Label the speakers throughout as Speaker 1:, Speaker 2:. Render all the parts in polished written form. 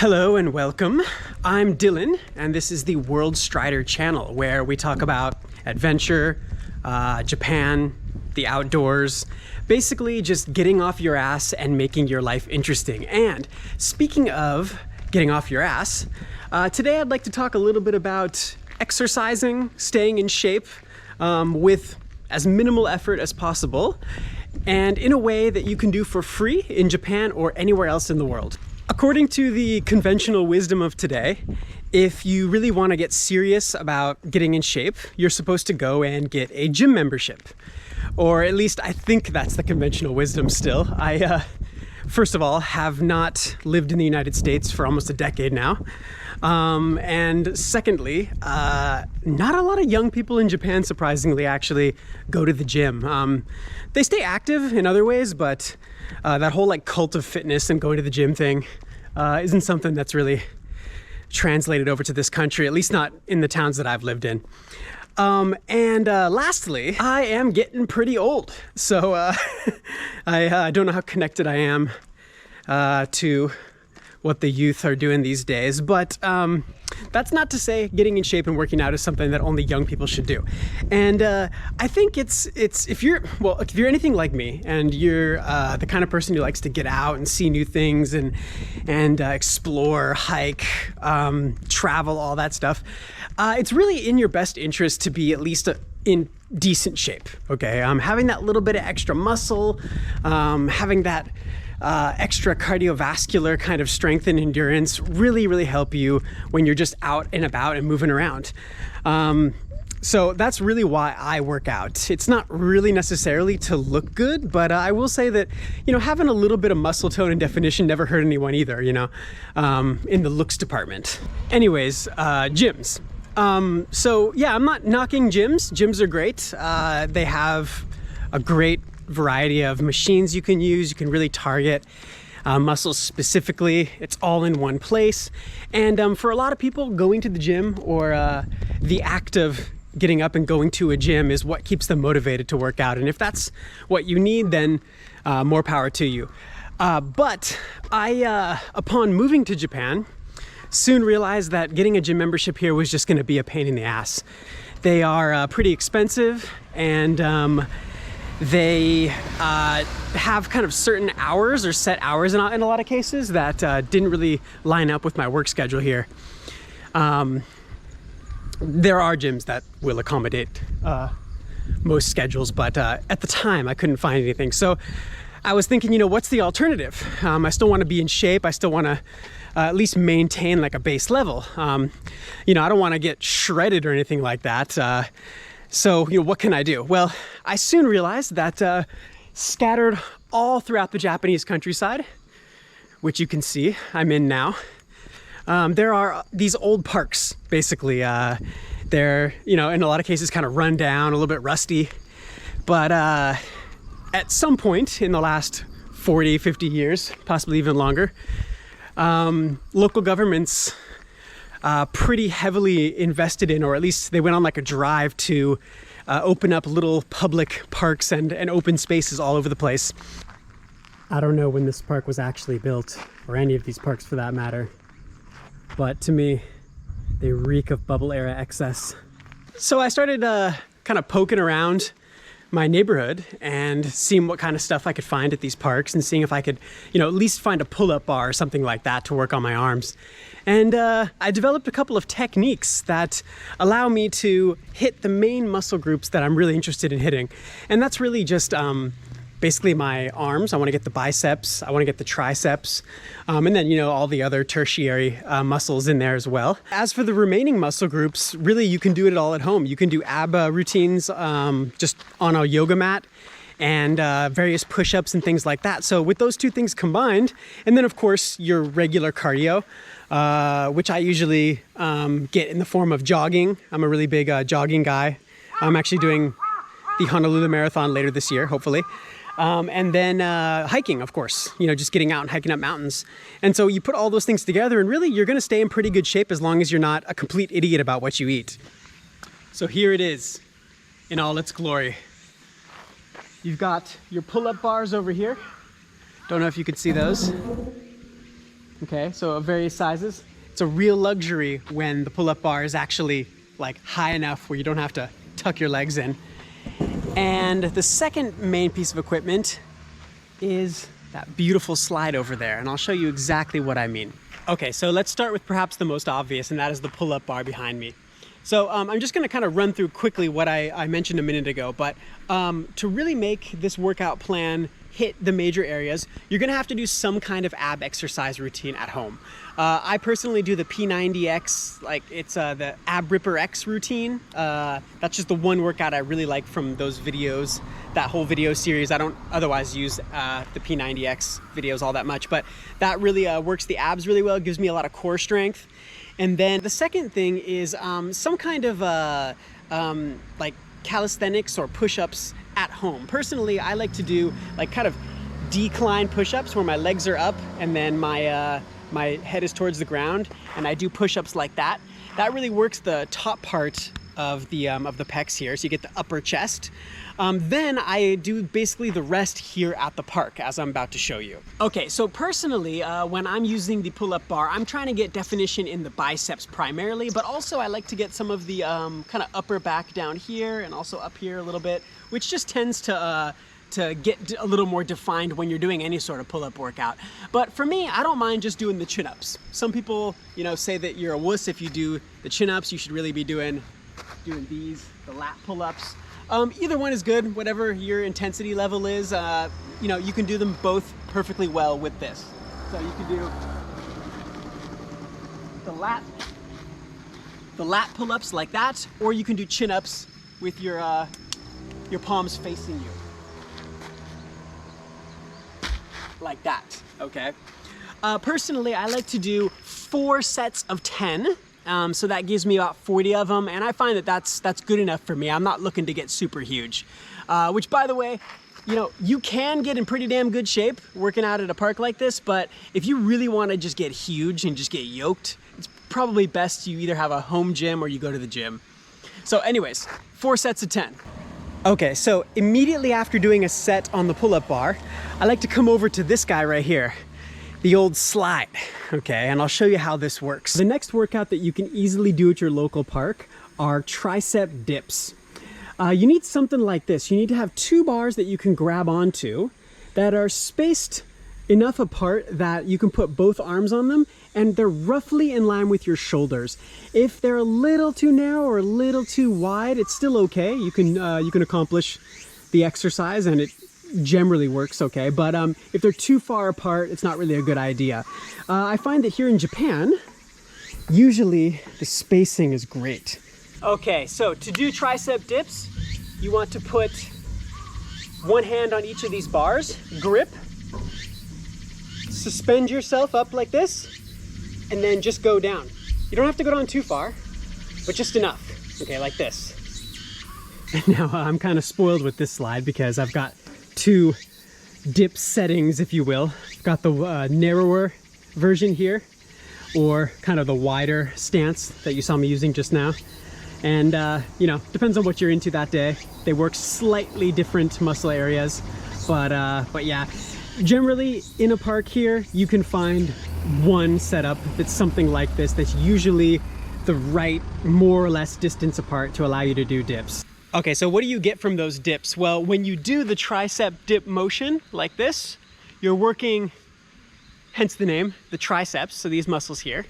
Speaker 1: Hello and welcome. I'm Dylan, and this is the World Strider channel, where we talk about adventure, Japan, the outdoors, basically just getting off your ass and making your life interesting. And speaking of getting off your ass, today I'd like to talk a little bit about exercising, staying in shape with as minimal effort as possible, and in a way that you can do for free in Japan or anywhere else in the world. According to the conventional wisdom of today, if you really want to get serious about getting in shape, you're supposed to go and get a gym membership. Or at least I think that's the conventional wisdom still. I, first of all, have not lived in the United States for almost a decade now. And secondly, not a lot of young people in Japan, surprisingly, actually go to the gym. They stay active in other ways, but that whole cult of fitness and going to the gym thing isn't something that's really translated over to this country, at least not in the towns that I've lived in. Lastly, I am getting pretty old. So I don't know how connected I am to what the youth are doing these days, but that's not to say getting in shape and working out is something that only young people should do. And I think it's if you're anything like me and you're the kind of person who likes to get out and see new things and explore, hike, travel, all that stuff, it's really in your best interest to be at least in decent shape. Okay, having that little bit of extra muscle, having that extra cardiovascular kind of strength and endurance really help you when you're just out and about and moving around. So that's really why I work out. It's not really necessarily to look good, but I will say that, having a little bit of muscle tone and definition never hurt anyone either, in the looks department. Anyways, gyms. So yeah, I'm not knocking gyms. Gyms are great. They have a great variety of machines you can use. You can really target muscles specifically. It's all in one place. And for a lot of people, going to the gym or the act of getting up and going to a gym is what keeps them motivated to work out. And if that's what you need, then more power to you. But I, upon moving to Japan, soon realized that getting a gym membership here was just going to be a pain in the ass. They are pretty expensive, and they have kind of certain hours or set hours in a lot of cases that didn't really line up with my work schedule here. There are gyms that will accommodate most schedules, but at the time I couldn't find anything. So I was thinking, what's the alternative? I still want to be in shape. I still want to at least maintain a base level. I don't want to get shredded or anything like that. So, what can I do? Well, I soon realized that scattered all throughout the Japanese countryside, which you can see I'm in now, there are these old parks, basically. They're, in a lot of cases kind of run down, a little bit rusty. But at some point in the last 40, 50 years, possibly even longer, local governments pretty heavily invested in, or at least they went on a drive to open up little public parks and open spaces all over the place. I don't know when this park was actually built, or any of these parks for that matter, but to me, they reek of bubble era excess. So I started kind of poking around my neighborhood and seeing what kind of stuff I could find at these parks, and seeing if I could, at least find a pull-up bar or something like that to work on my arms. And I developed a couple of techniques that allow me to hit the main muscle groups that I'm really interested in hitting. And that's really just basically my arms. I want to get the biceps, I want to get the triceps, and then, all the other tertiary muscles in there as well. As for the remaining muscle groups, really you can do it all at home. You can do ab routines just on a yoga mat, and various push-ups and things like that. So with those two things combined, and then of course your regular cardio, which I usually get in the form of jogging. I'm a really big jogging guy. I'm actually doing the Honolulu Marathon later this year, hopefully. And then hiking, of course, just getting out and hiking up mountains. And so you put all those things together, and really you're going to stay in pretty good shape as long as you're not a complete idiot about what you eat. So here it is in all its glory. You've got your pull-up bars over here. Don't know if you can see those. okay, so of various sizes. It's a real luxury when the pull-up bar is actually like high enough where you don't have to tuck your legs in. And the second main piece of equipment is that beautiful slide over there, and I'll show you exactly what I mean. Okay, so let's start with perhaps the most obvious, and that is the pull-up bar behind me. So I'm just gonna kind of run through quickly what I mentioned a minute ago, but to really make this workout plan hit the major areas, you're gonna have to do some kind of ab exercise routine at home. I personally do the P90X, like it's the Ab Ripper X routine. That's just the one workout I really like from those videos, that whole video series. I don't otherwise use the P90X videos all that much, but that really works the abs really well. It gives me a lot of core strength. And then the second thing is some kind of like calisthenics or push-ups at home. Personally, I like to do like kind of decline push-ups where my legs are up and then my head is towards the ground, and I do push-ups like that. That really works the top part of the pecs here, so you get the upper chest. Then I do basically the rest here at the park, as I'm about to show you. Okay, so personally, when I'm using the pull-up bar, I'm trying to get definition in the biceps primarily, but also I like to get some of the kind of upper back down here and also up here a little bit, which just tends to get a little more defined when you're doing any sort of pull-up workout. But for me, I don't mind just doing the chin-ups. Some people, you know, say that you're a wuss if you do the chin-ups. You should really be doing these, the lat pull-ups. Either one is good, whatever your intensity level is. You know, you can do them both perfectly well with this. So you can do the lat pull-ups like that, or you can do chin-ups with your palms facing you. Like that, okay? Personally, I like to do 4 sets of 10. So that gives me about 40 of them, and I find that that's good enough for me. I'm not looking to get super huge, which, by the way, you know, you can get in pretty damn good shape working out at a park like this, but if you really want to just get huge and just get yoked, it's probably best you either have a home gym or you go to the gym. So anyways, 4 sets of 10. Okay, so immediately after doing a set on the pull-up bar, I like to come over to this guy right here, the old slide, okay? And I'll show you how this works. The next workout that you can easily do at your local park are tricep dips. You need something like this. You need to have 2 bars that you can grab onto that are spaced enough apart that you can put both arms on them, and they're roughly in line with your shoulders. If they're a little too narrow or a little too wide, it's still okay. You can accomplish the exercise and it generally works okay. But if they're too far apart, it's not really a good idea. I find that here in Japan, usually the spacing is great. Okay, so to do tricep dips, you want to put one hand on each of these bars, grip, suspend yourself up like this, and then just go down. You don't have to go down too far, but just enough. Okay, like this. And now I'm kind of spoiled with this slide because I've got 2 dip settings, if you will. I've got the narrower version here, or kind of the wider stance that you saw me using just now. And you know, depends on what you're into that day. They work slightly different muscle areas, but yeah. Generally, in a park here, you can find one setup that's something like this, that's usually the right, more or less distance apart to allow you to do dips. Okay, so what do you get from those dips? Well, when you do the tricep dip motion like this, you're working, hence the name, the triceps, so these muscles here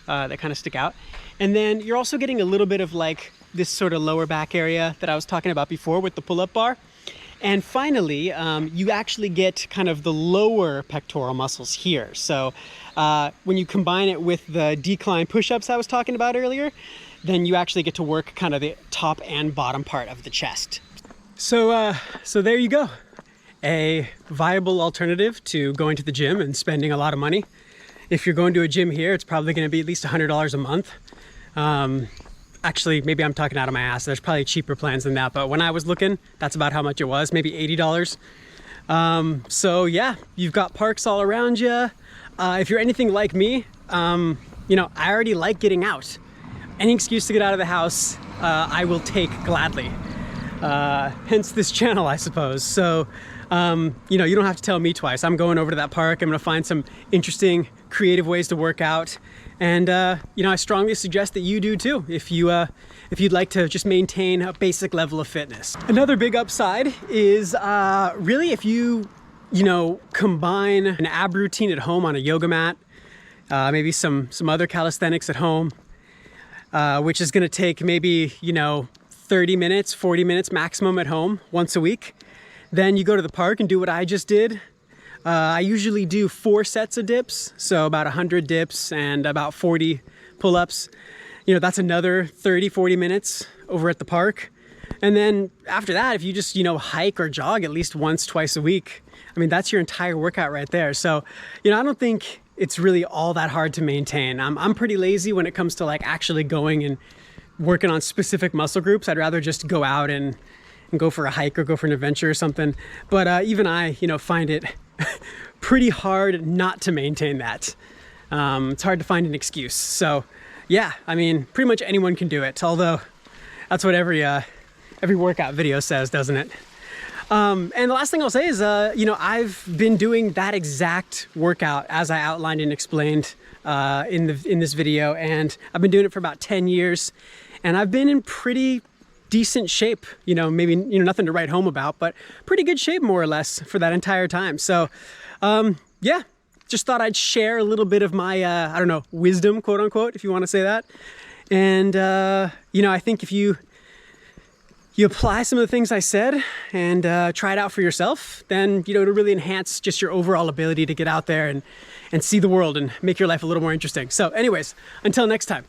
Speaker 1: that kind of stick out. And then you're also getting a little bit of like this sort of lower back area that I was talking about before with the pull-up bar. And finally, you actually get kind of the lower pectoral muscles here. So when you combine it with the decline push-ups I was talking about earlier, then you actually get to work kind of the top and bottom part of the chest. So there you go. A viable alternative to going to the gym and spending a lot of money. If you're going to a gym here, it's probably going to be at least $100 a month. Actually, maybe I'm talking out of my ass. There's probably cheaper plans than that, but when I was looking, that's about how much it was, maybe $80. So yeah, you've got parks all around you. If you're anything like me, you know, I already like getting out. Any excuse to get out of the house, I will take gladly. Hence this channel, I suppose. So, you know, you don't have to tell me twice. I'm going over to that park. I'm gonna find some interesting creative ways to work out. And you know, I strongly suggest that you do too, if you'd like to just maintain a basic level of fitness. Another big upside is really if you know, combine an ab routine at home on a yoga mat, maybe some other calisthenics at home, which is going to take maybe, you know, 30 minutes, 40 minutes maximum at home once a week. Then you go to the park and do what I just did. I usually do 4 sets of dips, so about 100 dips and about 40 pull-ups. You know, that's another 30, 40 minutes over at the park. And then after that, if you just, you know, hike or jog at least once, twice a week, I mean, that's your entire workout right there. So, you know, I don't think it's really all that hard to maintain. I'm pretty lazy when it comes to like actually going and working on specific muscle groups. I'd rather just go out and go for a hike or go for an adventure or something. But even I, you know, find it pretty hard not to maintain that. It's hard to find an excuse. So yeah, I mean, pretty much anyone can do it. Although that's what every workout video says, doesn't it? And the last thing I'll say is, you know, I've been doing that exact workout as I outlined and explained in this video, and I've been doing it for about 10 years, and I've been in pretty decent shape. You know, maybe, you know, nothing to write home about, but pretty good shape more or less for that entire time. So, yeah, just thought I'd share a little bit of my, I don't know, wisdom, quote unquote, if you want to say that. And, you know, I think if you apply some of the things I said and try it out for yourself, then, you know, it'll really enhance just your overall ability to get out there and see the world and make your life a little more interesting. So anyways, until next time.